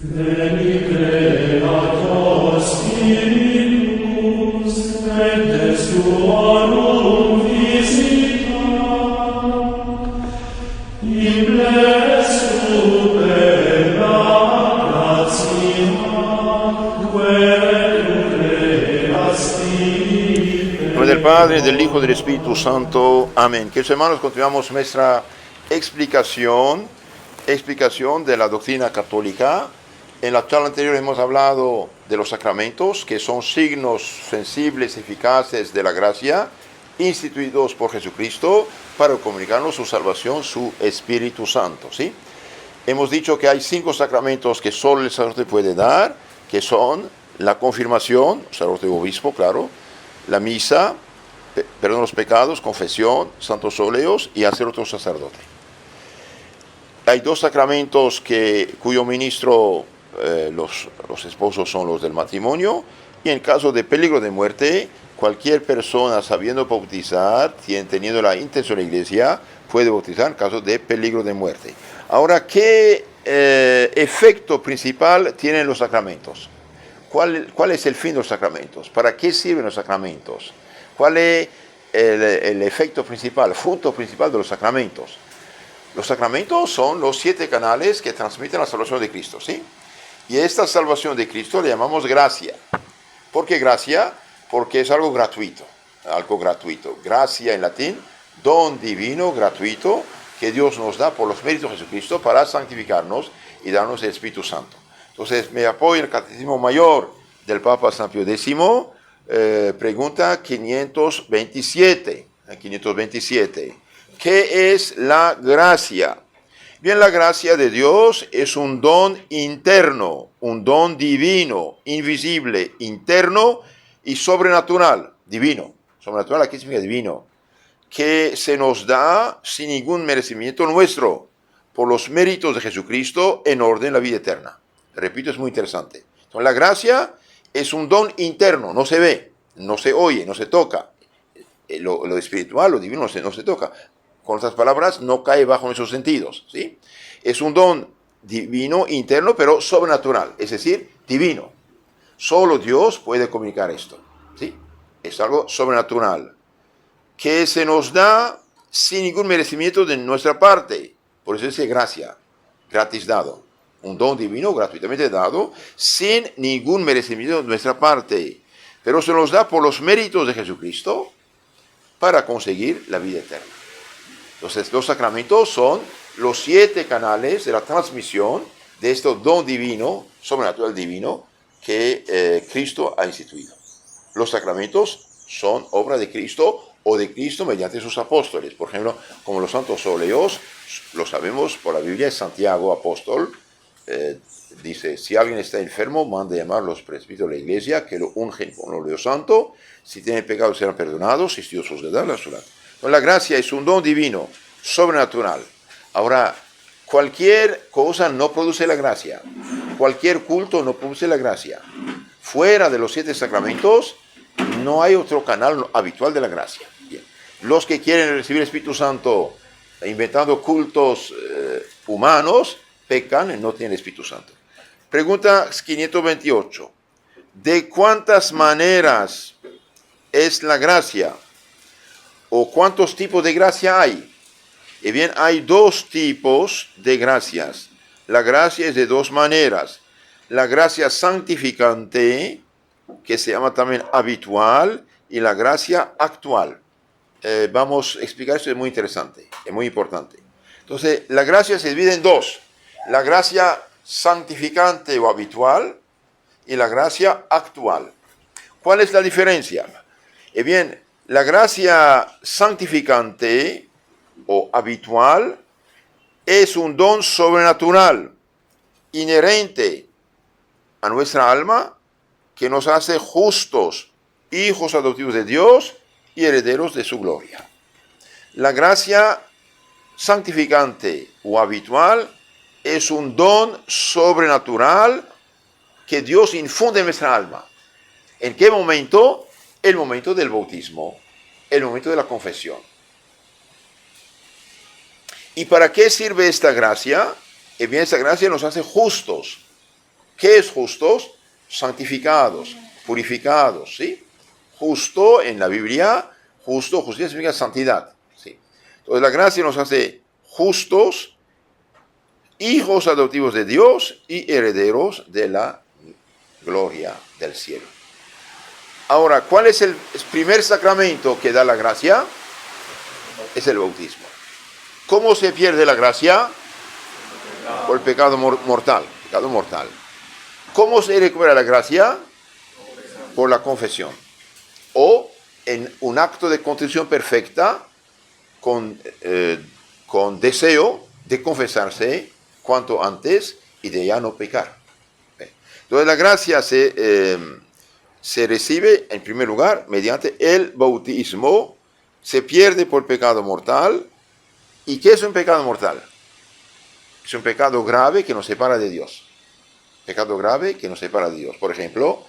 Veni Creator Spiritus, et des tuorum visita, implesum per la gratia, quae creasti. En nombre del Padre, del Hijo y del Espíritu Santo. Amén. Queridos hermanos, continuamos nuestra explicación de la doctrina católica. En la charla anterior hemos hablado de los sacramentos, que son signos sensibles, eficaces de la gracia, instituidos por Jesucristo para comunicarnos su salvación, su Espíritu Santo, ¿sí? Hemos dicho que hay 5 sacramentos que solo el sacerdote puede dar, que son la confirmación, sacerdote obispo, claro, la misa, perdón de los pecados, confesión, santos óleos y hacer otro sacerdote. Hay 2 sacramentos cuyo ministro los esposos son los del matrimonio, y en caso de peligro de muerte, cualquier persona sabiendo bautizar, teniendo la intención de la iglesia, puede bautizar en caso de peligro de muerte. Ahora, ¿qué efecto principal tienen los sacramentos? ¿Cuál es el fin de los sacramentos? ¿Para qué sirven los sacramentos? ¿Cuál es el efecto principal, fruto principal de los sacramentos? Los sacramentos son los 7 canales que transmiten la salvación de Cristo, ¿sí? Y esta salvación de Cristo le llamamos gracia. ¿Por qué gracia? Porque es algo gratuito, Gracia en latín, don divino gratuito que Dios nos da por los méritos de Jesucristo para santificarnos y darnos el Espíritu Santo. Entonces me apoyo en el Catecismo Mayor del Papa San Pío X, pregunta 527. ¿Qué es la gracia? Bien, la gracia de Dios es un don interno, un don divino, invisible, interno y sobrenatural. Divino, sobrenatural aquí significa divino, que se nos da sin ningún merecimiento nuestro, por los méritos de Jesucristo en orden a la vida eterna. Repito, es muy interesante. Entonces, la gracia es un don interno, no se ve, no se oye, no se toca. Lo espiritual, lo divino no se toca. Con otras palabras, no cae bajo nuestros sentidos, ¿sí? Es un don divino, interno, pero sobrenatural, es decir, divino. Solo Dios puede comunicar esto, ¿sí? Es algo sobrenatural, que se nos da sin ningún merecimiento de nuestra parte. Por eso dice gracia, gratis dado. Un don divino gratuitamente dado, sin ningún merecimiento de nuestra parte. Pero se nos da por los méritos de Jesucristo para conseguir la vida eterna. Entonces, los sacramentos son los 7 canales de la transmisión de este don divino, sobrenatural divino, que Cristo ha instituido. Los sacramentos son obra de Cristo o de Cristo mediante sus apóstoles. Por ejemplo, como los santos óleos, lo sabemos por la Biblia, Santiago, apóstol, dice, si alguien está enfermo, mande llamar a los presbíteros de la iglesia, que lo ungen con óleo santo. Si tienen pecados, serán perdonados, si Dios os le da la soledad. La gracia es un don divino, sobrenatural. Ahora, cualquier cosa no produce la gracia. Cualquier culto no produce la gracia. Fuera de los 7 sacramentos, no hay otro canal habitual de la gracia. Bien. Los que quieren recibir el Espíritu Santo inventando cultos humanos, pecan y no tienen el Espíritu Santo. Pregunta 528. ¿De cuántas maneras es la gracia? ¿O cuántos tipos de gracia hay? Y bien, hay 2 tipos de gracias. La gracia es de 2 maneras. La gracia santificante, que se llama también habitual, y la gracia actual. Vamos a explicar esto, es muy interesante, es muy importante. Entonces, la gracia se divide en 2. La gracia santificante o habitual y la gracia actual. ¿Cuál es la diferencia? Y bien, la gracia santificante o habitual es un don sobrenatural, inherente a nuestra alma, que nos hace justos, hijos adoptivos de Dios y herederos de su gloria. La gracia santificante o habitual es un don sobrenatural que Dios infunde en nuestra alma. ¿En qué momento? El momento del bautismo, el momento de la confesión. ¿Y para qué sirve esta gracia? Bien, esta gracia nos hace justos. ¿Qué es justos? Santificados, purificados, ¿sí? Justo en la Biblia, justo, justicia significa santidad, ¿sí? Entonces la gracia nos hace justos, hijos adoptivos de Dios y herederos de la gloria del cielo. Ahora, ¿cuál es el primer sacramento que da la gracia? Es el bautismo. ¿Cómo se pierde la gracia? Por el pecado mortal. Pecado mortal. ¿Cómo se recupera la gracia? Por la confesión. O en un acto de contrición perfecta con deseo de confesarse cuanto antes y de ya no pecar. Entonces la gracia se recibe en primer lugar mediante el bautismo, se pierde por pecado mortal. ¿Y qué es un pecado mortal? Es un pecado grave que nos separa de Dios. Pecado grave que nos separa de Dios. Por ejemplo,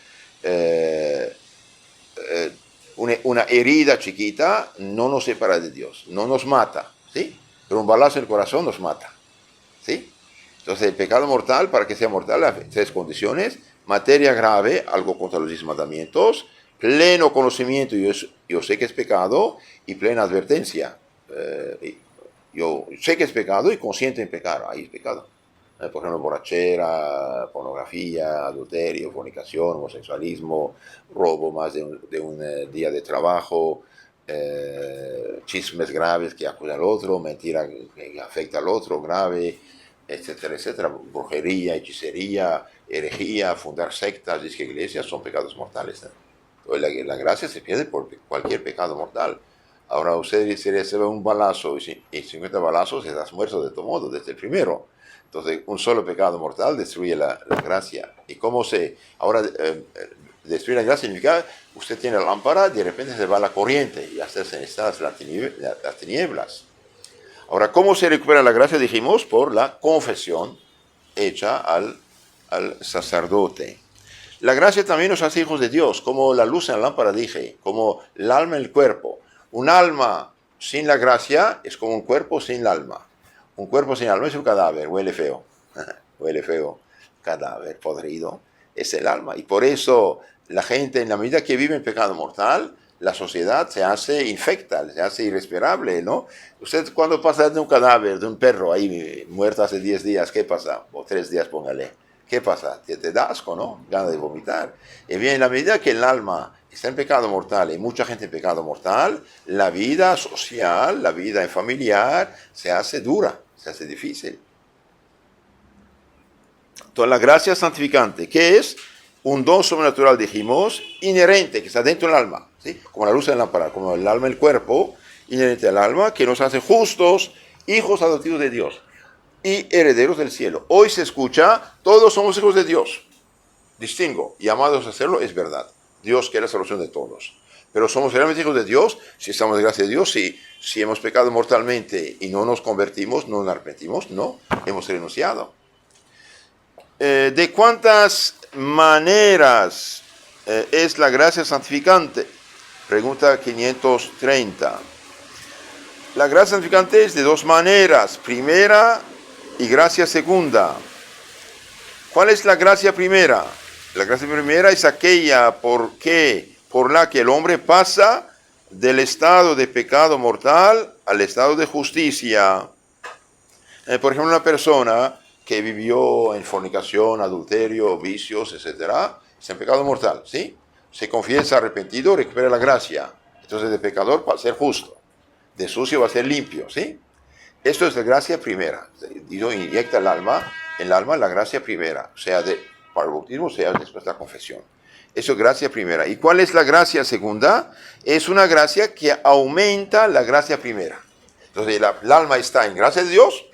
una herida chiquita no nos separa de Dios, no nos mata, ¿sí? Pero un balazo en el corazón nos mata, ¿sí? Entonces el pecado mortal, para que sea mortal, hay tres condiciones: materia grave, algo contra los 10 mandamientos; pleno conocimiento, yo sé que es pecado; y plena advertencia. Yo sé que es pecado y consciente en pecar, ahí es pecado. Por ejemplo, borrachera, pornografía, adulterio, fornicación, homosexualismo, robo más de un día de trabajo, chismes graves que acusan al otro, mentira que afecta al otro, grave, etcétera, etcétera. Brujería, hechicería, herejía, fundar sectas, disque iglesias, son pecados mortales. Entonces, la gracia se pierde por cualquier pecado mortal. Ahora usted se recibe un balazo y 50 balazos, estás muerto de todo modo, desde el primero. Entonces, un solo pecado mortal destruye la gracia. ¿Y cómo se...? Ahora, destruir la gracia significa, usted tiene la lámpara, de repente se va la corriente y hasta se necesitan las tinieblas. Ahora, ¿cómo se recupera la gracia? Dijimos, por la confesión hecha al sacerdote. La gracia también nos hace hijos de Dios, como la luz en la lámpara, dije, como el alma en el cuerpo. Un alma sin la gracia es como un cuerpo sin el alma. Un cuerpo sin alma es un cadáver, huele feo. Huele feo, cadáver podrido, es el alma. Y por eso la gente, en la medida que vive en pecado mortal, la sociedad se hace infecta, se hace irrespirable, ¿no? Usted cuando pasa de un cadáver, de un perro ahí muerto hace 10 días, ¿qué pasa? O 3 días, póngale. ¿Qué pasa? Te da asco, ¿no? Gana de vomitar. Y bien, en la medida que el alma está en pecado mortal y mucha gente en pecado mortal, la vida social, la vida familiar se hace dura, se hace difícil. Entonces la gracia santificante, ¿qué es? Un don sobrenatural, dijimos, inherente, que está dentro del alma, ¿sí? Como la luz en la lámpara, como el alma, el cuerpo, inherente al alma, que nos hace justos, hijos adoptivos de Dios y herederos del cielo. Hoy se escucha, todos somos hijos de Dios. Distingo, llamados a hacerlo, es verdad. Dios quiere la salvación de todos. Pero somos realmente hijos de Dios si estamos de gracia de Dios, si hemos pecado mortalmente y no nos convertimos, no nos arrepentimos, no, hemos renunciado. ¿De cuántas maneras es la gracia santificante? Pregunta 530. La gracia santificante es de 2 maneras, primera y gracia segunda. ¿Cuál es la gracia primera? La gracia primera es aquella por la que el hombre pasa del estado de pecado mortal al estado de justicia. Por ejemplo, una persona que vivió en fornicación, adulterio, vicios, etcétera, está en pecado mortal, ¿sí? Se confiesa arrepentido, recupera la gracia. Entonces, de pecador va a ser justo, de sucio va a ser limpio, ¿sí? Esto es la gracia primera. Dios inyecta en el alma la gracia primera, sea para el bautismo, sea después de la confesión. Eso es gracia primera. ¿Y cuál es la gracia segunda? Es una gracia que aumenta la gracia primera. Entonces, el alma está en gracia de Dios,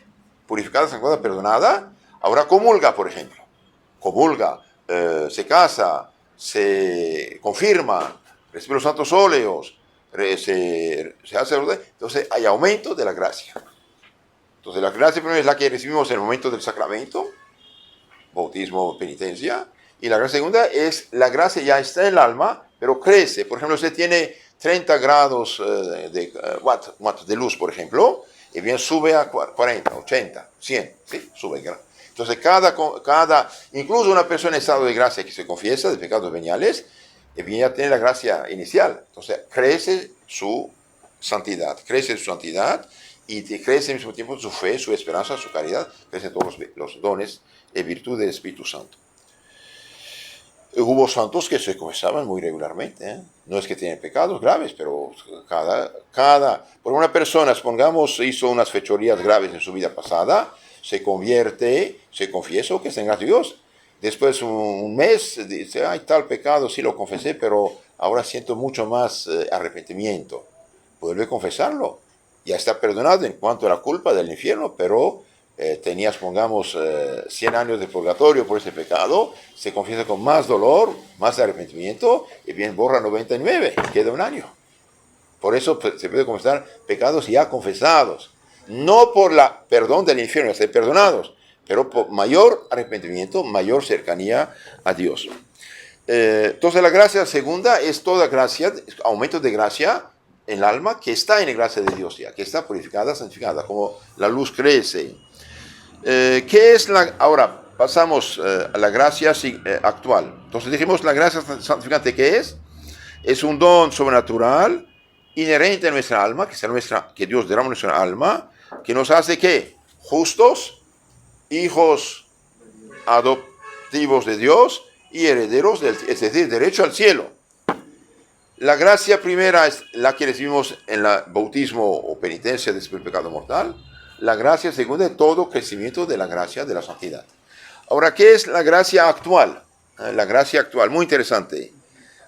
purificada, santificada, perdonada. Ahora comulga, por ejemplo. Comulga, se casa, se confirma, recibe los santos óleos, se hace... Entonces, hay aumento de la gracia. Entonces, la gracia primera es la que recibimos en el momento del sacramento, bautismo, penitencia. Y la gracia segunda es, la gracia ya está en el alma, pero crece. Por ejemplo, usted tiene 30 grados de luz, por ejemplo, y bien sube a 40, 80, 100, ¿sí? Sube. Entonces, incluso una persona en estado de gracia que se confiesa de pecados veniales, viene a tener la gracia inicial. Entonces, crece su santidad y crece al mismo tiempo su fe, su esperanza, su caridad, crecen todos los dones y virtud del Espíritu Santo. Hubo santos que se confesaban muy regularmente, ¿eh? No es que tienen pecados graves, pero por una persona, supongamos, hizo unas fechorías graves en su vida pasada, se convierte, se confiesa que está en gracia de Dios. Después un mes dice, ay, tal pecado, sí lo confesé, pero ahora siento mucho más arrepentimiento. Vuelve a confesarlo. Ya está perdonado en cuanto a la culpa del infierno, pero tenías, pongamos, 100 años de purgatorio por ese pecado, se confiesa con más dolor, más arrepentimiento, y bien borra 99, queda un año. Por eso se puede confesar pecados ya confesados. No por la perdón del infierno, ser perdonados, pero por mayor arrepentimiento, mayor cercanía a Dios. Entonces la gracia segunda es toda gracia, aumento de gracia en el alma que está en la gracia de Dios ya, que está purificada, santificada, como la luz crece. ¿Qué es ahora pasamos a la gracia actual? Entonces dijimos la gracia santificante, ¿qué es? Es un don sobrenatural inherente a nuestra alma, que Dios derrama en nuestra alma, que nos hace ¿qué? Justos, hijos adoptivos de Dios y herederos, es decir, derecho al cielo. La gracia primera es la que recibimos en el bautismo o penitencia después del pecado mortal. La gracia segunda es todo crecimiento de la gracia de la santidad. Ahora, ¿qué es la gracia actual? La gracia actual, muy interesante.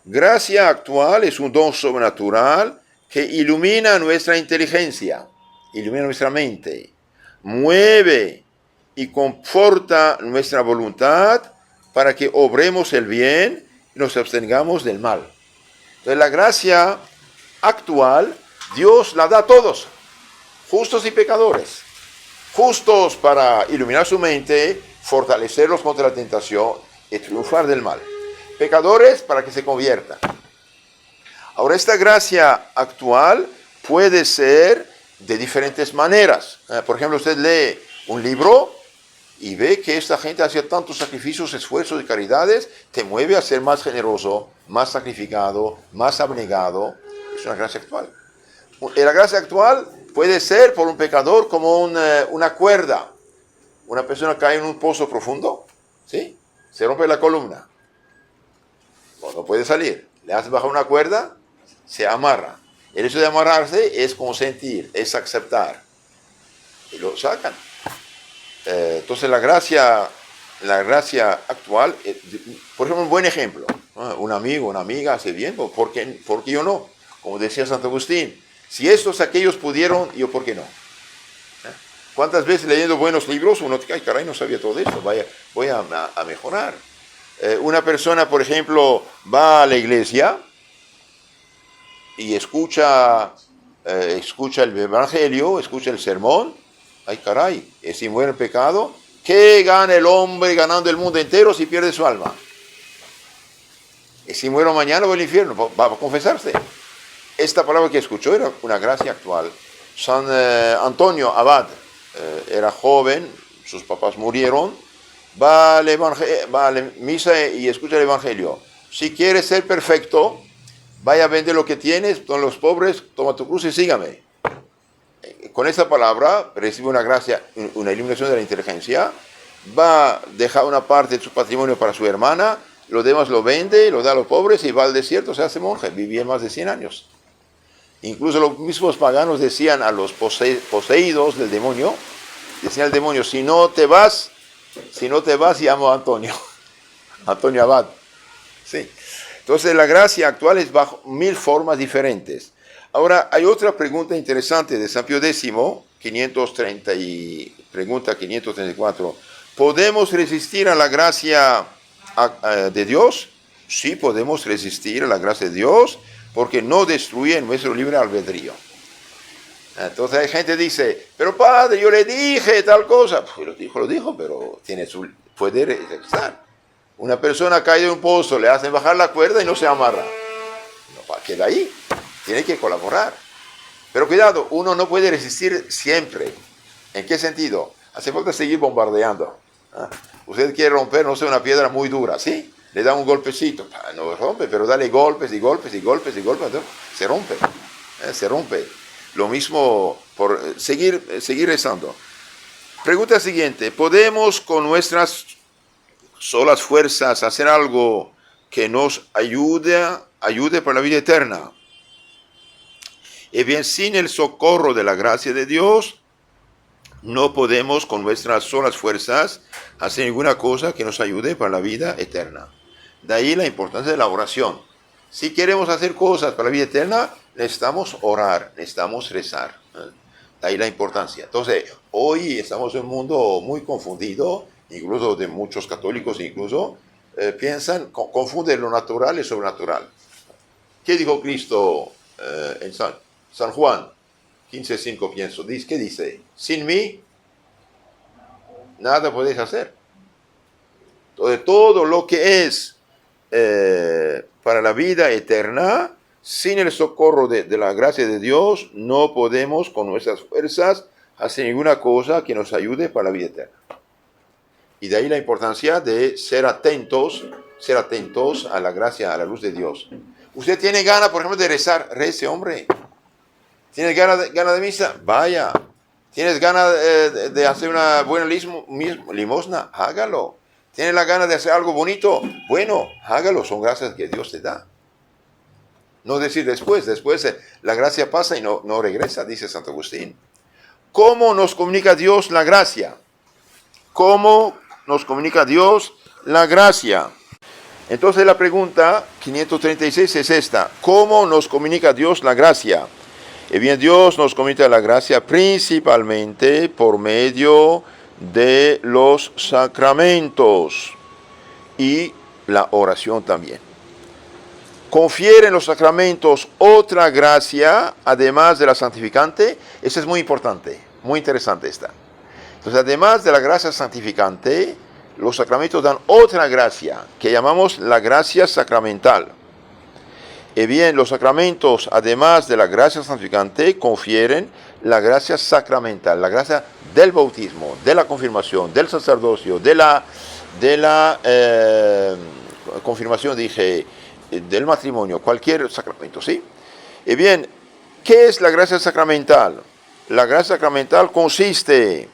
Gracia actual es un don sobrenatural que ilumina nuestra inteligencia, ilumina nuestra mente, mueve y conforta nuestra voluntad para que obremos el bien y nos abstengamos del mal. Entonces la gracia actual, Dios la da a todos, justos y pecadores. Justos para iluminar su mente, fortalecerlos contra la tentación y triunfar del mal. Pecadores para que se conviertan. Ahora esta gracia actual puede ser de diferentes maneras. Por ejemplo, usted lee un libro y ve que esta gente hace tantos sacrificios, esfuerzos y caridades, te mueve a ser más generoso, más sacrificado, más abnegado. Es una gracia actual. La gracia actual puede ser por un pecador como una cuerda. Una persona cae en un pozo profundo, ¿sí? Se rompe la columna. No puede salir. Le hace bajar una cuerda, se amarra. El hecho de amarrarse es consentir, es aceptar. Y lo sacan. Entonces la gracia actual, por ejemplo, un buen ejemplo, ¿no? Un amigo, una amiga hace bien, ¿por qué yo no? Como decía Santo Agustín, si estos aquellos pudieron, yo ¿por qué no? ¿Cuántas veces leyendo buenos libros uno dice, ay caray, no sabía todo esto, voy a mejorar? Una persona, por ejemplo, va a la iglesia y escucha el evangelio, escucha el sermón. Ay caray, si muere el pecado, ¿qué gana el hombre ganando el mundo entero si pierde su alma? Y si muero mañana va al infierno, va a confesarse. Esta palabra que escuchó era una gracia actual. San Antonio Abad era joven, sus papás murieron, va a la misa y escucha el evangelio. Si quieres ser perfecto, vaya a vender lo que tienes, con los pobres, toma tu cruz y sígame. Con esta palabra recibe una gracia, una iluminación de la inteligencia, va a dejar una parte de su patrimonio para su hermana, lo demás lo vende, lo da a los pobres y va al desierto, se hace monje, vivía más de 100 años. Incluso los mismos paganos decían a los poseídos del demonio, decían al demonio, si no te vas, llamo a Antonio, Antonio Abad. Sí. Entonces la gracia actual es bajo 1000 formas diferentes. Ahora, hay otra pregunta interesante de San Pío X, pregunta 534. ¿Podemos resistir a la gracia de Dios? Sí, podemos resistir a la gracia de Dios porque no destruye nuestro libre albedrío. Entonces hay gente que dice, pero padre, yo le dije tal cosa. Pues lo dijo, pero puede resistir. Una persona cae de un pozo, le hacen bajar la cuerda y no se amarra. No queda ahí. Tiene que colaborar. Pero cuidado, uno no puede resistir siempre. ¿En qué sentido? Hace falta seguir bombardeando. ¿Ah? Usted quiere romper, no sé, una piedra muy dura, ¿sí? Le da un golpecito, no rompe, pero dale golpes y golpes y golpes y golpes, ¿no? Se rompe, se rompe. Lo mismo por seguir rezando. Pregunta siguiente, ¿podemos con nuestras solas fuerzas hacer algo que nos ayude para la vida eterna? Y bien, sin el socorro de la gracia de Dios, no podemos con nuestras solas fuerzas hacer ninguna cosa que nos ayude para la vida eterna. De ahí la importancia de la oración. Si queremos hacer cosas para la vida eterna, necesitamos orar, necesitamos rezar. De ahí la importancia. Entonces, hoy estamos en un mundo muy confundido, incluso de muchos católicos, incluso confunden lo natural y sobrenatural. ¿Qué dijo Cristo en San Juan 15:5, pienso? ¿Qué dice? Sin mí, nada podéis hacer. Entonces, todo lo que es para la vida eterna, sin el socorro de la gracia de Dios, no podemos con nuestras fuerzas hacer ninguna cosa que nos ayude para la vida eterna. Y de ahí la importancia de ser atentos a la gracia, a la luz de Dios. Usted tiene ganas, por ejemplo, de rezar, rece, hombre. ¿Tienes ganas de misa? Vaya. ¿Tienes ganas de hacer una buena limosna? Hágalo. ¿Tienes la gana de hacer algo bonito? Bueno, hágalo, son gracias que Dios te da. No decir después la gracia pasa y no regresa, dice Santo Agustín. ¿Cómo nos comunica Dios la gracia? ¿Cómo nos comunica Dios la gracia? Entonces la pregunta 536 es esta. ¿Cómo nos comunica Dios la gracia? Bien, Dios nos comunica la gracia principalmente por medio de los sacramentos y la oración también. Confiere en los sacramentos otra gracia, además de la santificante. Eso es muy importante, muy interesante esta. Entonces, además de la gracia santificante, los sacramentos dan otra gracia, que llamamos la gracia sacramental. Y bien, los sacramentos, además de la gracia santificante, confieren la gracia sacramental, la gracia del bautismo, de la confirmación, del sacerdocio, de la confirmación, del matrimonio, cualquier sacramento, ¿sí? Y bien, ¿qué es la gracia sacramental? La gracia sacramental consiste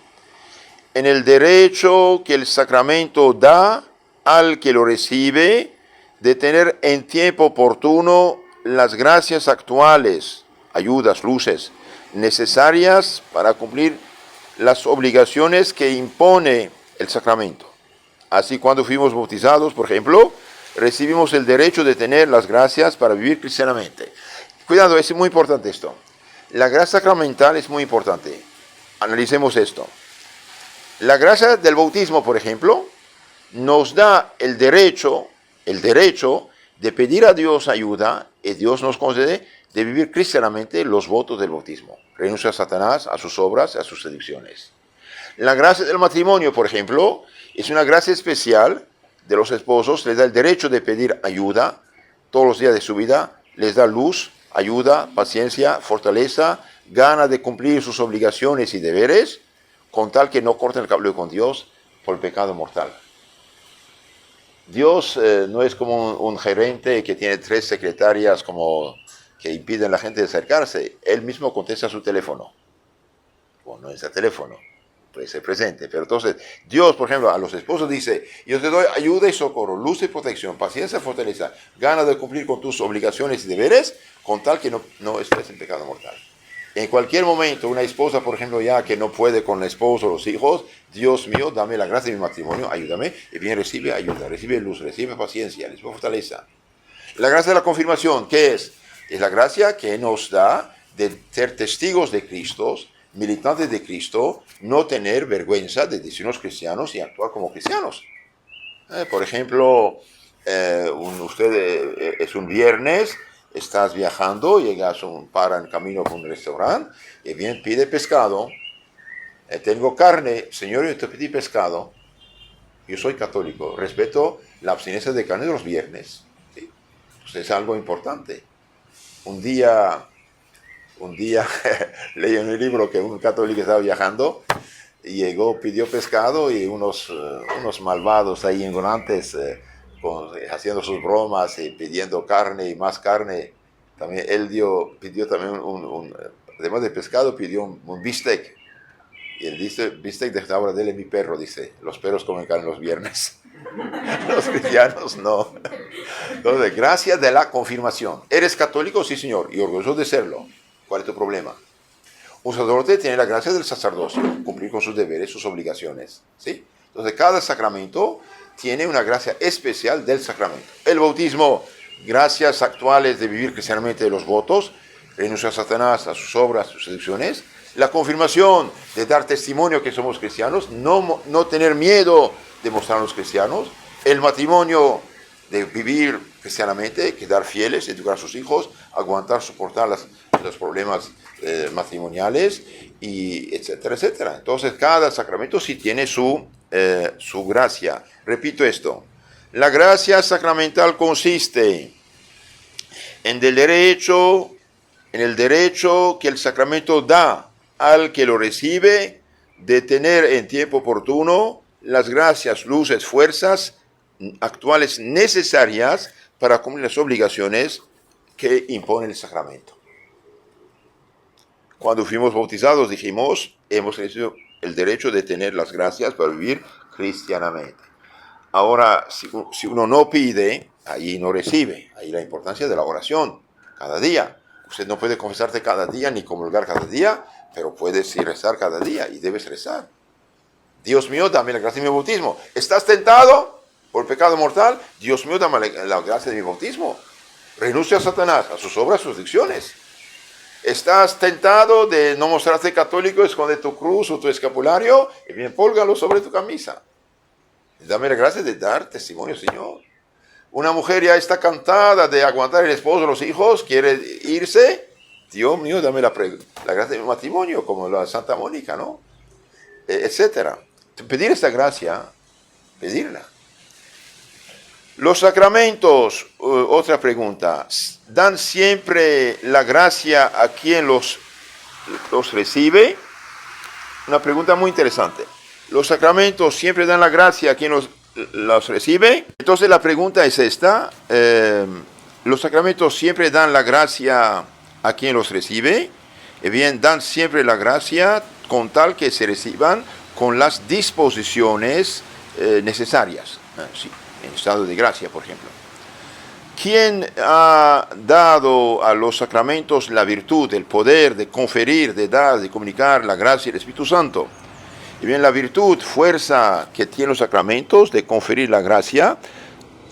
en el derecho que el sacramento da al que lo recibe de tener en tiempo oportuno las gracias actuales, ayudas, luces, necesarias para cumplir las obligaciones que impone el sacramento. Así, cuando fuimos bautizados, por ejemplo, recibimos el derecho de tener las gracias para vivir cristianamente. Cuidado, es muy importante esto. La gracia sacramental es muy importante. Analicemos esto. La gracia del bautismo, por ejemplo, nos da el derecho de pedir a Dios ayuda, y Dios nos concede de vivir cristianamente los votos del bautismo. Renuncia a Satanás, a sus obras, a sus seducciones. La gracia del matrimonio, por ejemplo, es una gracia especial de los esposos, les da el derecho de pedir ayuda todos los días de su vida, les da luz, ayuda, paciencia, fortaleza, gana de cumplir sus obligaciones y deberes, con tal que no corten el cable con Dios por el pecado mortal. Dios no es como un gerente que tiene 3 secretarias como que impiden a la gente de acercarse. Él mismo contesta su teléfono. Bueno, no es el teléfono, puede ser presente. Pero entonces, Dios, por ejemplo, a los esposos dice: yo te doy ayuda y socorro, luz y protección, paciencia y fortaleza, gana de cumplir con tus obligaciones y deberes, con tal que no estés en pecado mortal. En cualquier momento, una esposa, por ejemplo, ya que no puede con el esposo o los hijos, Dios mío, dame la gracia de mi matrimonio, ayúdame, y bien recibe ayuda, recibe luz, recibe paciencia, recibe fortaleza. La gracia de la confirmación, ¿qué es? Es la gracia que nos da de ser testigos de Cristo, militantes de Cristo, no tener vergüenza de decirnos cristianos y actuar como cristianos. Por ejemplo, usted es un viernes, estás viajando, para en camino a un restaurante, y bien pide pescado. Tengo carne, señor, yo te pedí pescado. Yo soy católico, respeto la abstinencia de carne de los viernes. ¿Sí? Entonces es algo importante. Un día leí en un libro que un católico estaba viajando llegó, pidió pescado y unos malvados ahí ignorantes haciendo sus bromas y pidiendo carne y más carne. También él pidió también además de pescado, pidió un bistec. Y él dice, bistec de ahora dele mi perro, dice. Los perros comen carne los viernes. Los cristianos no. Entonces, gracias de la confirmación. ¿Eres católico? Sí, señor. Y orgulloso de serlo. ¿Cuál es tu problema? Un sacerdote tiene la gracia del sacerdocio, cumplir con sus deberes, sus obligaciones. ¿Sí? Entonces, cada sacramento tiene una gracia especial del sacramento. El bautismo, gracias actuales de vivir cristianamente los votos, renunciar a Satanás, a sus obras, a sus seducciones. La confirmación de dar testimonio que somos cristianos, no tener miedo de mostrarnos cristianos. El matrimonio, de vivir cristianamente, quedar fieles, educar a sus hijos, aguantar, soportar los problemas matrimoniales, y etcétera, etcétera. Entonces, cada sacramento sí tiene su gracia. Repito esto. La gracia sacramental consiste en el derecho que el sacramento da al que lo recibe de tener en tiempo oportuno las gracias, luces, fuerzas actuales necesarias para cumplir las obligaciones que impone el sacramento. Cuando fuimos bautizados dijimos, hemos recibido el derecho de tener las gracias para vivir cristianamente. Ahora, si uno no pide, ahí no recibe. Ahí la importancia de la oración, cada día. Usted no puede confesarte cada día ni comulgar cada día, pero puedes sí rezar cada día y debes rezar. Dios mío, dame la gracia de mi bautismo. ¿Estás tentado por pecado mortal? Dios mío, dame la gracia de mi bautismo. Renuncia a Satanás, a sus obras, a sus adicciones. ¿Estás tentado de no mostrarte católico, esconde tu cruz o tu escapulario? Y bien, pólgalo sobre tu camisa. Dame la gracia de dar testimonio, Señor. Una mujer ya está cansada de aguantar el esposo, los hijos, quiere irse. Dios mío, dame la gracia de mi matrimonio, como la Santa Mónica, ¿no? Etcétera. Pedir esta gracia, pedirla. Los sacramentos, otra pregunta, ¿dan siempre la gracia a quien los recibe? Una pregunta muy interesante. ¿Los sacramentos siempre dan la gracia a quien los recibe? Entonces la pregunta es esta. ¿Los sacramentos siempre dan la gracia a quien los recibe? Bien, dan siempre la gracia con tal que se reciban con las disposiciones necesarias. Sí, en estado de gracia, por ejemplo. ¿Quién ha dado a los sacramentos la virtud, el poder de conferir, de dar, de comunicar la gracia del Espíritu Santo? Y bien, la virtud, fuerza que tienen los sacramentos de conferir la gracia,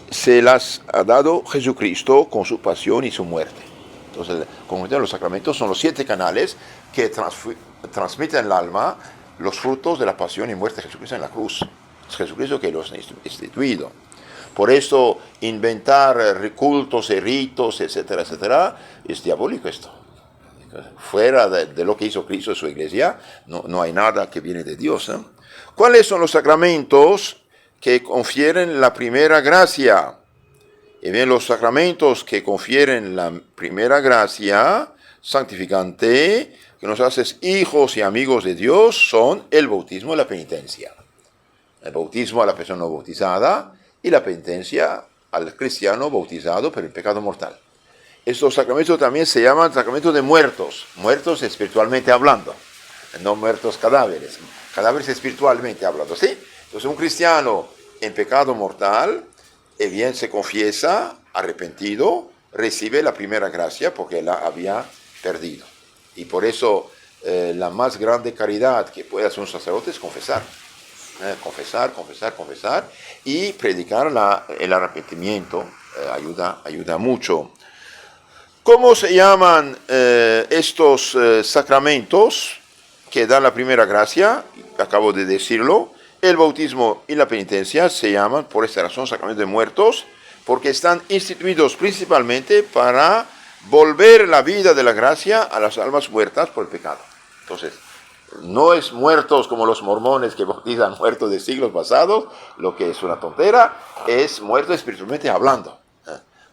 se las ha dado Jesucristo con su pasión y su muerte. Entonces, como los sacramentos son los 7 canales que transmiten al alma los frutos de la pasión y muerte de Jesucristo en la cruz. Es Jesucristo que los ha instituido. Por eso, inventar cultos y ritos, etcétera, etcétera, es diabólico esto. Fuera de lo que hizo Cristo en su iglesia, no hay nada que viene de Dios. ¿Cuáles son los sacramentos que confieren la primera gracia? Y bien, los sacramentos que confieren la primera gracia santificante, que nos haces hijos y amigos de Dios, son el bautismo y la penitencia. El bautismo a la persona no bautizada y la penitencia al cristiano bautizado por el pecado mortal. Estos sacramentos también se llaman sacramentos de muertos espiritualmente hablando, no muertos cadáveres espiritualmente hablando, ¿sí? Entonces un cristiano en pecado mortal, bien se confiesa, arrepentido, recibe la primera gracia porque la había perdido. Y por eso la más grande caridad que puede hacer un sacerdote es confesar. Confesar y predicar el arrepentimiento ayuda mucho. ¿Cómo se llaman estos sacramentos que dan la primera gracia? Acabo de decirlo. El bautismo y la penitencia se llaman, por esta razón, sacramentos de muertos, porque están instituidos principalmente para volver la vida de la gracia a las almas muertas por el pecado. Entonces, no es muertos como los mormones que bautizan muertos de siglos pasados, lo que es una tontera, es muertos espiritualmente hablando.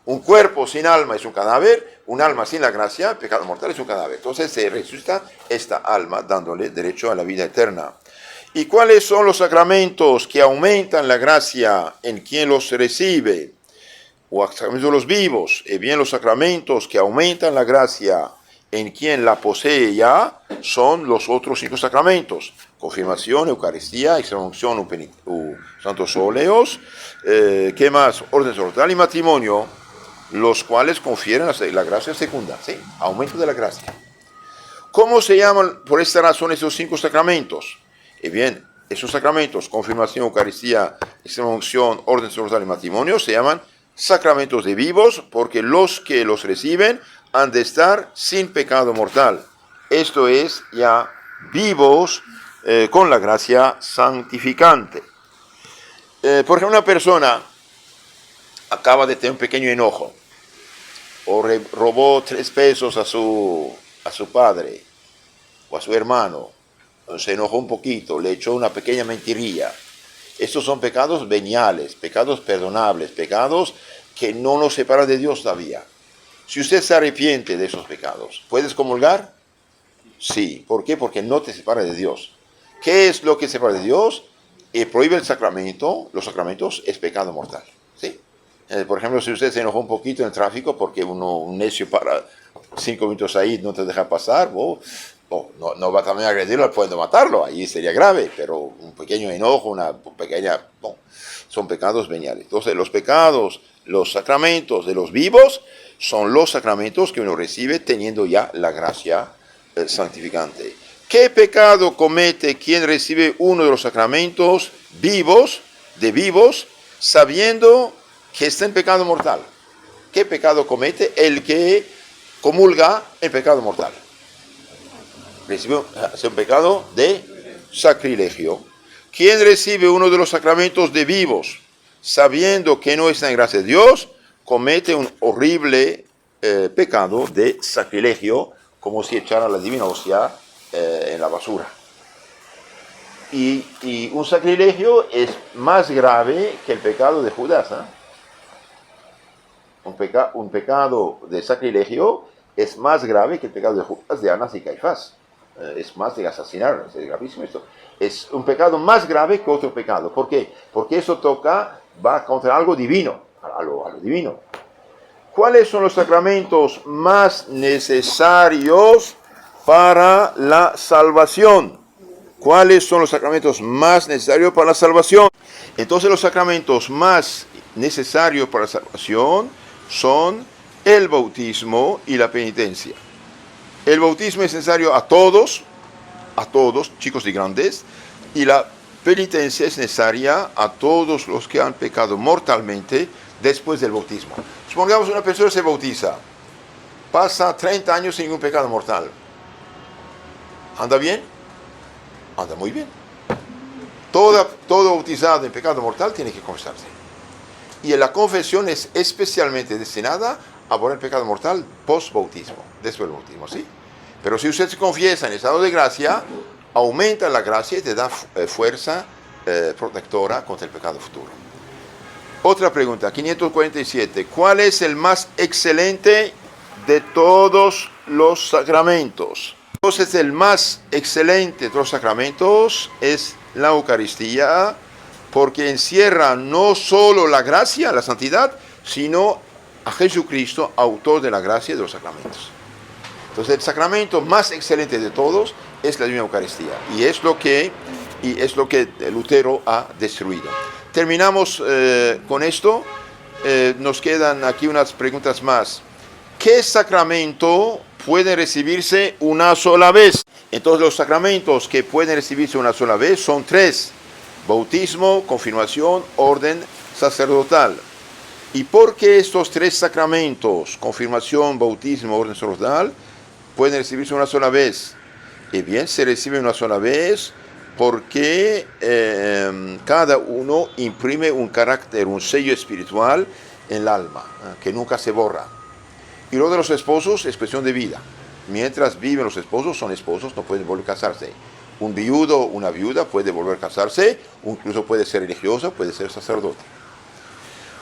Un cuerpo sin alma es un cadáver, un alma sin la gracia, pecado mortal es un cadáver. Entonces se resucita esta alma dándole derecho a la vida eterna. ¿Y cuáles son los sacramentos que aumentan la gracia en quien los recibe? O sacramentos de los vivos. Y bien, los sacramentos que aumentan la gracia en quien la posee ya son los otros 5 sacramentos: confirmación, Eucaristía, extremaunción u santos óleos, ¿qué más? Orden sacerdotal y matrimonio, los cuales confieren la gracia segunda, ¿sí? Aumento de la gracia. ¿Cómo se llaman por esta razón esos 5 sacramentos? Y bien, esos sacramentos, confirmación, Eucaristía, extremaunción, orden sacerdotal y matrimonio, se llaman sacramentos de vivos, porque los que los reciben han de estar sin pecado mortal. Esto es, ya vivos con la gracia santificante. Por ejemplo, una persona acaba de tener un pequeño enojo, o robó 3 pesos a su padre o a su hermano, se enojó un poquito, le echó una pequeña mentirilla. Estos son pecados veniales, pecados perdonables, pecados que no nos separan de Dios todavía. Si usted se arrepiente de esos pecados, ¿puedes comulgar? Sí. ¿Por qué? Porque no te separa de Dios. ¿Qué es lo que separa de Dios? Prohíbe el sacramento, los sacramentos, es pecado mortal. ¿Sí? Por ejemplo, si usted se enojó un poquito en el tráfico porque un necio para 5 minutos ahí no te deja pasar, no va también a agredirlo, puede matarlo, ahí sería grave, pero un pequeño enojo, una pequeña, son pecados veniales. Entonces, los pecados, los sacramentos de los vivos son los sacramentos que uno recibe teniendo ya la gracia santificante. ¿Qué pecado comete quien recibe uno de los sacramentos vivos, sabiendo que está en pecado mortal? ¿Qué pecado comete el que comulga en pecado mortal? Recibe un pecado de sacrilegio. Quien recibe uno de los sacramentos de vivos, sabiendo que no está en gracia de Dios, comete un horrible pecado de sacrilegio, como si echara la divina hostia en la basura. Y un sacrilegio es más grave que el pecado de Judas. Un pecado de sacrilegio es más grave que el pecado de Judas, de Anás y Caifás. Es más de asesinar, es gravísimo esto. Es un pecado más grave que otro pecado. ¿Por qué? Porque eso va contra algo divino, a lo divino. ¿Cuáles son los sacramentos más necesarios para la salvación? ¿Cuáles son los sacramentos más necesarios para la salvación? Entonces, los sacramentos más necesarios para la salvación son el bautismo y la penitencia. El bautismo es necesario a todos, chicos y grandes, y la penitencia es necesaria a todos los que han pecado mortalmente después del bautismo. Supongamos una persona se bautiza, pasa 30 años sin ningún pecado mortal. ¿Anda bien? Anda muy bien. Todo bautizado en pecado mortal tiene que confesarse. Y la confesión es especialmente destinada a borrar el pecado mortal post-bautismo, después del bautismo, ¿sí? Pero si usted se confiesa en estado de gracia, aumenta la gracia y te da fuerza protectora contra el pecado futuro. Otra pregunta, 547. ¿Cuál es el más excelente de todos los sacramentos? Entonces, el más excelente de todos los sacramentos es la Eucaristía, porque encierra no solo la gracia, la santidad, sino a Jesucristo, autor de la gracia y de los sacramentos. Entonces, el sacramento más excelente de todos es la Divina Eucaristía, y es lo que Lutero ha destruido. Terminamos con esto. Nos quedan aquí unas preguntas más. ¿Qué sacramento puede recibirse una sola vez? Entonces, los sacramentos que pueden recibirse una sola vez son 3: bautismo, confirmación, orden sacerdotal. ¿Y por qué estos 3 sacramentos, confirmación, bautismo, orden sacerdotal, pueden recibirse una sola vez? Y bien, se recibe una sola vez porque cada uno imprime un carácter, un sello espiritual en el alma, que nunca se borra. Y lo de los esposos, expresión de vida. Mientras viven los esposos, son esposos, no pueden volver a casarse. Un viudo, una viuda puede volver a casarse, incluso puede ser religioso, puede ser sacerdote.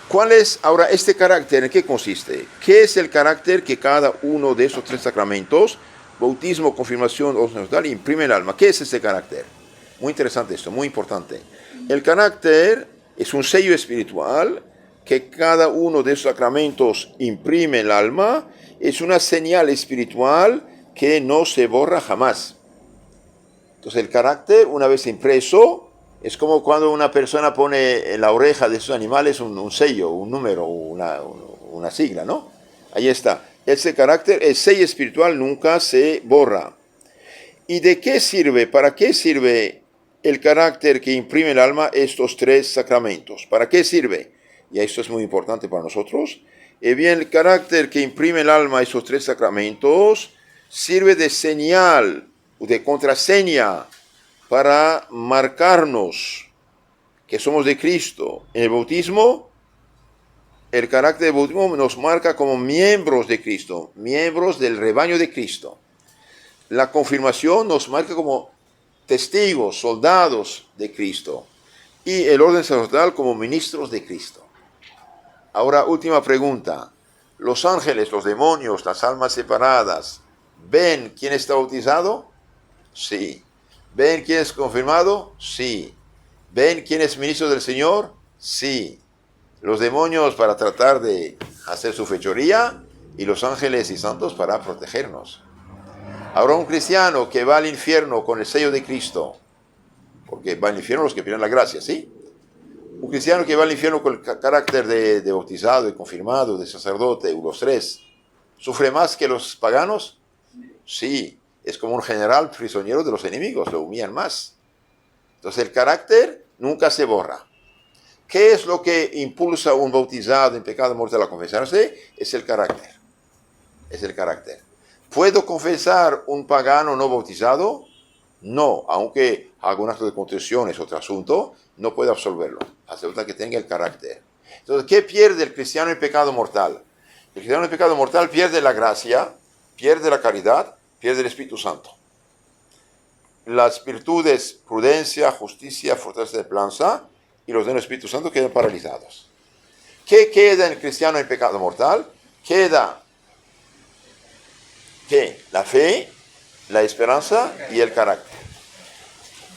¿Cuál es ahora este carácter? ¿En qué consiste? ¿Qué es el carácter que cada uno de esos 3 sacramentos, bautismo, confirmación, orden sacerdotal, imprime en el alma? ¿Qué es ese carácter? Muy interesante esto, muy importante. El carácter es un sello espiritual que cada uno de esos sacramentos imprime en el alma. Es una señal espiritual que no se borra jamás. Entonces el carácter, una vez impreso, es como cuando una persona pone en la oreja de esos animales un sello, un número, una sigla, ¿no? Ahí está. Ese carácter, el sello espiritual nunca se borra. ¿Y de qué sirve? ¿Para qué sirve el carácter que imprime el alma estos tres sacramentos? ¿Para qué sirve? Y esto es muy importante para nosotros. Bien, el carácter que imprime el alma estos tres sacramentos sirve de señal, de contraseña, para marcarnos que somos de Cristo. En el bautismo, el carácter del bautismo nos marca como miembros de Cristo, miembros del rebaño de Cristo. La confirmación nos marca como testigos, soldados de Cristo. Y el orden sacerdotal como ministros de Cristo. Ahora, última pregunta. ¿Los ángeles, los demonios, las almas separadas, ven quién está bautizado? Sí. ¿Ven quién es confirmado? Sí. ¿Ven quién es ministro del Señor? Sí. Los demonios para tratar de hacer su fechoría y los ángeles y santos para protegernos. Ahora un cristiano que va al infierno con el sello de Cristo, porque va al infierno los que pierden la gracia, ¿sí? Un cristiano que va al infierno con el carácter de bautizado, de confirmado, de sacerdote, los tres, ¿sufre más que los paganos? Sí, es como un general prisionero de los enemigos, lo humillan más. Entonces el carácter nunca se borra. ¿Qué es lo que impulsa a un bautizado en pecado mortal a confesarse? Es el carácter. Es el carácter. ¿Puedo confesar un pagano no bautizado? No, aunque haga un acto de contrición es otro asunto, no puede absolverlo. Hace falta que tenga el carácter. Entonces, ¿qué pierde el cristiano en pecado mortal? El cristiano en pecado mortal pierde la gracia, pierde la caridad, pierde el Espíritu Santo. Las virtudes, prudencia, justicia, fortaleza de templanza y los del Espíritu Santo quedan paralizados. ¿Qué queda en el cristiano en pecado mortal? Queda ¿qué? La fe, la esperanza y el carácter.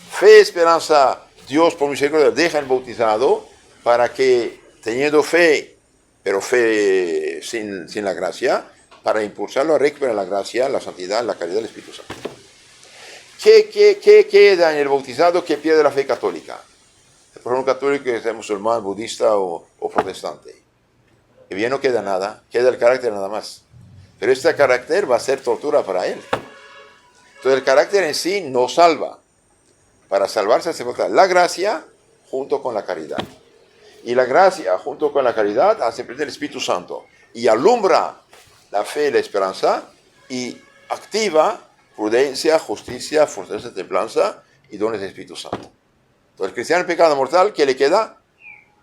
Fe, esperanza, Dios por misericordia deja el bautizado para que, teniendo fe, pero fe sin la gracia, para impulsarlo a recuperar la gracia, la santidad, la caridad del Espíritu Santo. ¿Qué queda en el bautizado que pierde la fe católica? Por un católico que sea musulmán, budista o protestante. Y bien no queda nada, queda el carácter nada más. Pero este carácter va a ser tortura para él. Entonces el carácter en sí no salva. Para salvarse hace falta la gracia junto con la caridad. Y la gracia junto con la caridad hace prender el Espíritu Santo. Y alumbra la fe y la esperanza y activa prudencia, justicia, fortaleza de templanza y dones del Espíritu Santo. Entonces el cristiano en pecado mortal, ¿qué le queda?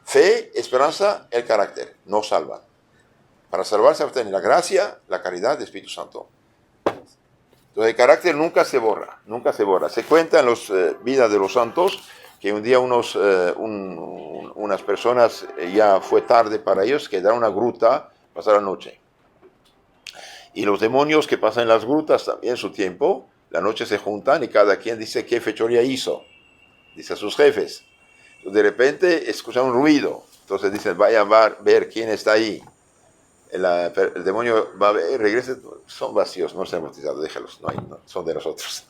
Fe, esperanza, el carácter. No salva. Para salvarse va a tener la gracia, la caridad del Espíritu Santo. Entonces el carácter nunca se borra, nunca se borra. Se cuenta en las vidas de los santos que un día unas personas, ya fue tarde para ellos, quedaron en una gruta, pasaron la noche. Y los demonios que pasan en las grutas también su tiempo, la noche se juntan y cada quien dice qué fechoría hizo. Dice a sus jefes. De repente escuchan un ruido, entonces dicen vayan a ver quién está ahí. El demonio va a ver, regresa, son vacíos, no se han bautizado, déjalos, no, son de nosotros.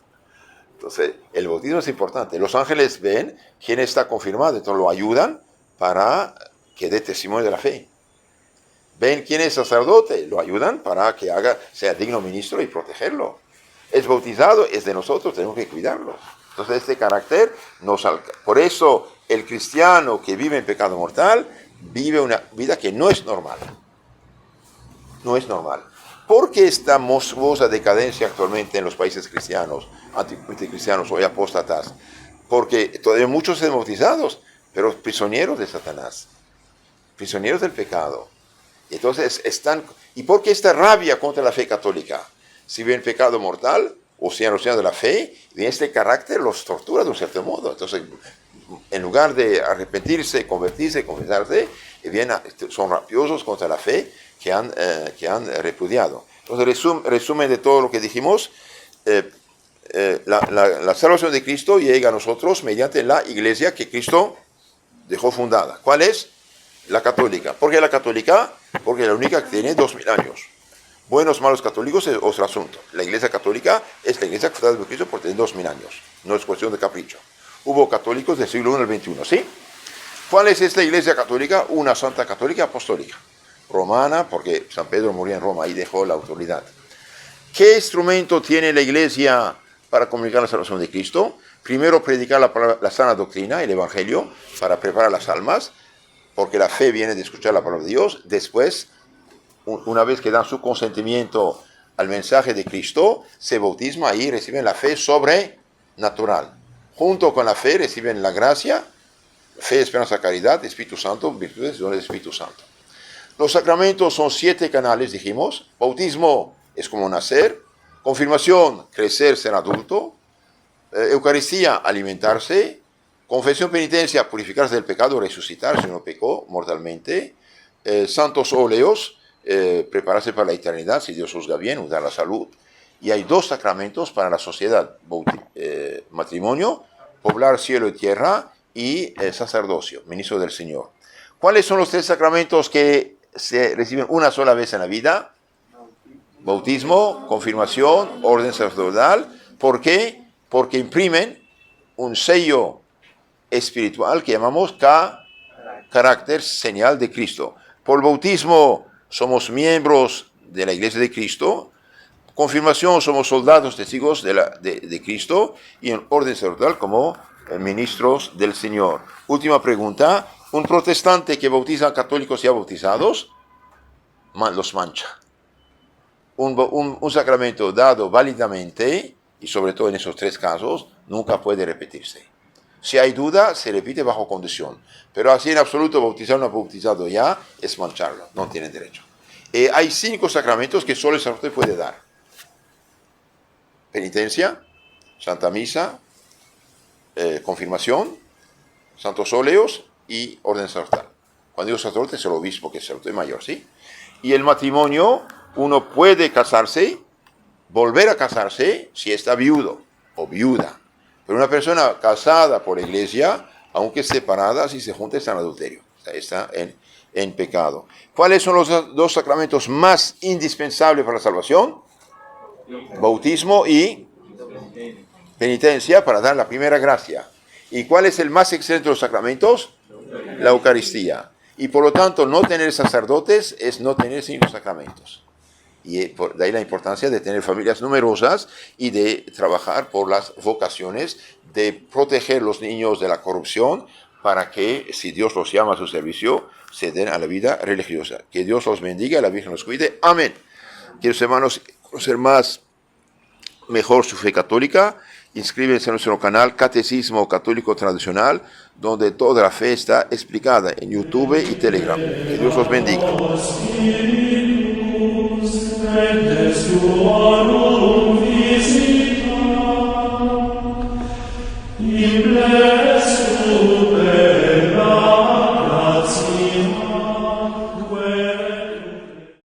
Entonces, el bautismo es importante. Los ángeles ven quién está confirmado, entonces lo ayudan para que dé testimonio de la fe. Ven quién es sacerdote, lo ayudan para que sea digno ministro y protegerlo. Es bautizado, es de nosotros, tenemos que cuidarlo. Entonces, este carácter nos alcanza. Por eso, el cristiano que vive en pecado mortal vive una vida que no es normal. No es normal. ¿Por qué esta monstruosa decadencia actualmente en los países cristianos, anticristianos o apóstatas? Porque todavía muchos son bautizados, pero prisioneros de Satanás, prisioneros del pecado. Entonces ¿y por qué esta rabia contra la fe católica? Si ven pecado mortal, o sean los de la fe, y este carácter los tortura de un cierto modo. Entonces, en lugar de arrepentirse, convertirse, confesarse, son rabiosos contra la fe que han repudiado. Entonces, resumen de todo lo que dijimos, la salvación de Cristo llega a nosotros mediante la iglesia que Cristo dejó fundada. ¿Cuál es? La católica. ¿Por qué la católica? Porque es la única que tiene 2000 años. Buenos, malos católicos es otro asunto. La iglesia católica es la iglesia fundada por Cristo por tener 2000 años. No es cuestión de capricho. Hubo católicos del siglo I al XXI, ¿sí? ¿Cuál es esta iglesia católica? Una santa católica apostólica. Romana, porque San Pedro murió en Roma y dejó la autoridad. ¿Qué instrumento tiene la iglesia para comunicar la salvación de Cristo? Primero, predicar la sana doctrina, el evangelio, para preparar las almas, porque la fe viene de escuchar la palabra de Dios. Después, una vez que dan su consentimiento al mensaje de Cristo, se bautisman y reciben la fe sobrenatural. Junto con la fe reciben la gracia, fe, esperanza, caridad, Espíritu Santo, virtudes, dones del Espíritu Santo. Los sacramentos son 7 canales, dijimos. Bautismo es como nacer. Confirmación, crecer, ser adulto. Eucaristía, alimentarse. Confesión, penitencia, purificarse del pecado, resucitar si uno pecó mortalmente. Santos óleos, prepararse para la eternidad, si Dios juzga bien, dar la salud. Y hay 2 sacramentos para la sociedad. Matrimonio, poblar cielo y tierra, y sacerdocio, ministro del Señor. ¿Cuáles son los 3 sacramentos que se reciben una sola vez en la vida? Bautismo, confirmación, orden sacerdotal. ¿Por qué? Porque imprimen un sello espiritual que llamamos carácter, señal de Cristo. Por bautismo somos miembros de la Iglesia de Cristo. Confirmación, somos soldados, testigos de Cristo. Y en orden sacerdotal como ministros del Señor. Última pregunta. Un protestante que bautiza a católicos ya bautizados, los mancha. Un sacramento dado válidamente, y sobre todo en esos 3 casos, nunca puede repetirse. Si hay duda, se repite bajo condición. Pero así en absoluto, bautizar a un bautizado ya es mancharlo, no tiene derecho. Hay 5 sacramentos que solo el sacerdote puede dar. Penitencia, Santa Misa, confirmación, santos óleos y orden sacerdotal. Cuando digo sacerdote es el obispo, que es el sacerdote mayor, ¿sí? Y el matrimonio, uno puede casarse, volver a casarse si está viudo o viuda. Pero una persona casada por la iglesia, aunque separada, si se junta, está en adulterio, está en pecado. ¿Cuáles son los 2 sacramentos más indispensables para la salvación? Bautismo y penitencia, para dar la primera gracia. ¿Y cuál es el más excelente de los sacramentos? La Eucaristía. Y por lo tanto, no tener sacerdotes es no tener 5 sacramentos. Y de ahí la importancia de tener familias numerosas y de trabajar por las vocaciones, de proteger los niños de la corrupción, para que, si Dios los llama a su servicio, se den a la vida religiosa. Que Dios los bendiga y la Virgen los cuide. Amén. Queridos hermanos, conocer mejor su fe católica, inscríbense en nuestro canal Catecismo Católico Tradicional, donde toda la fe está explicada en YouTube y Telegram. Que Dios los bendiga. In